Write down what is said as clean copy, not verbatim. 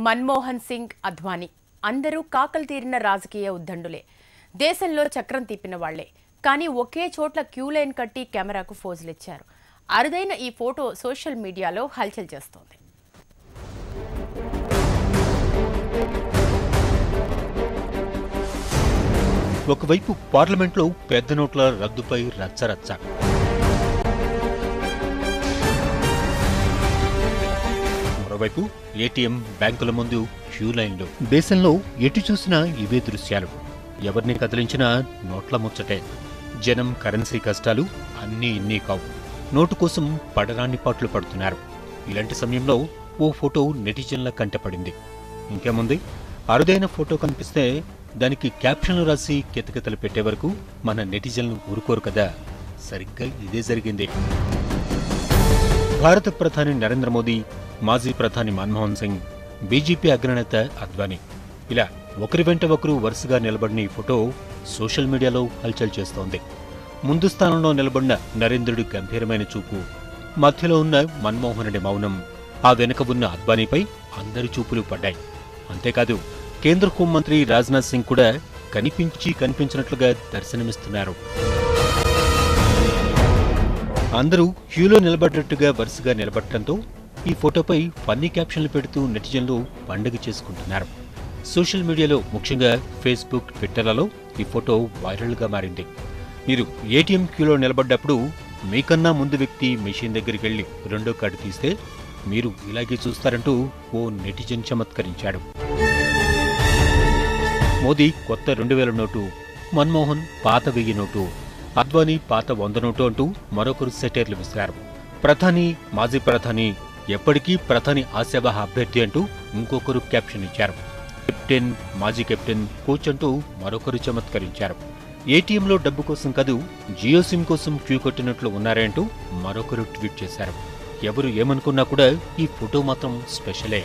మన్మోహన్ సింగ్, అద్వానీ అందరూ కాకలు తీరిన రాజకీయ ఉద్దండులే. దేశంలో చక్రం తిప్పిన వాళ్లే. కానీ ఒకే చోట్ల క్యూ లైన్ కట్టి కెమెరాకు ఫోజులిచ్చారు. అరుదైన ఈ ఫోటో సోషల్ మీడియాలో హల్చల్ చేస్తోంది. ఒకవైపు పార్లమెంట్లో పెద్ద నోట్ల రద్దుపై రచ్చరచ్చ. మరోవైపు ఏటీఎం, బ్యాంకుల ముందు క్యూ లైన్లు. దేశంలో ఎటు చూసినా ఇవే దృశ్యాలు. ఎవరిని కదిలించినా నోట్ల ముచ్చటే. జనం కరెన్సీ కష్టాలు అన్నీ ఇన్నీ కావు. నోటు కోసం పడరాని పాట్లు పడుతున్నారు. ఇలాంటి సమయంలో ఓ ఫోటో నెటిజన్ల కంటపడింది. ఇంకేముంది, అరుదైన ఫోటో కనిపిస్తే దానికి క్యాప్షన్లు రాసి కితకితలు పెట్టే వరకు మన నెటిజన్లు ఊరుకోరు కదా. సరిగ్గా ఇదే జరిగింది. భారత ప్రధాని నరేంద్ర మోదీ, మాజీ ప్రధాని మన్మోహన్ సింగ్, బీజేపీ అగ్రనేత అద్వానీ ఇలా ఒకరి వెంట ఒకరు వరుసగా నిలబడిన ఈ ఫోటో సోషల్ మీడియాలో హల్చల్ చేస్తోంది. ముందు స్థానంలో నిలబడిన నరేంద్రుడి గంభీరమైన చూపు, మధ్యలో ఉన్న మన్మోహనుడి మౌనం, ఆ వెనుక ఉన్న అద్వానీపై అందరి చూపులు పడ్డాయి. అంతేకాదు, కేంద్ర హోంమంత్రి రాజ్నాథ్ సింగ్ కూడా కనిపించినట్లుగా దర్శనమిస్తున్నారు. అందరూ క్యూలో నిలబడ్డట్టుగా వరుసగా నిలబడటంతో ఈ ఫోటోపై ఫన్నీ క్యాప్షన్లు పెడుతూ నెటిజన్లు పండుగ చేసుకుంటున్నారు. సోషల్ మీడియాలో, ముఖ్యంగా ఫేస్బుక్, ట్విట్టర్లలో ఈ ఫోటో వైరల్గా మారింది. మీరు ఏటీఎం క్యూలో నిలబడ్డప్పుడు మీకన్నా ముందు వ్యక్తి మెషిన్ దగ్గరికి వెళ్లి రెండో కార్డు తీస్తే మీరు ఇలాగే చూస్తారంటూ ఓ నెటిజన్ చమత్కరించాడు. మోదీ కొత్త 2000 నోటు, మన్మోహన్ పాత 1000 నోటు, అద్వానీ పాత 100 నోటు అంటూ మరొకరు సెటైర్లు విసిరారు. ప్రధాని, మాజీ ప్రధాని ఎప్పటికీ ప్రధాని ఆశావహ అభ్యర్థి అంటూ ఇంకొకరు క్యాప్షన్ ఇచ్చారు. కెప్టెన్, మాజీ కెప్టెన్, కోచ్ అంటూ మరొకరు చమత్కరించారు. ఏటీఎంలో డబ్బు కోసం కాదు, జియో సిమ్ కోసం క్యూ కొట్టినట్లు ఉన్నారే అంటూ మరొకరు ట్వీట్ చేశారు. ఎవరు ఏమనుకున్నా కూడా ఈ ఫోటో మాత్రం స్పెషలే.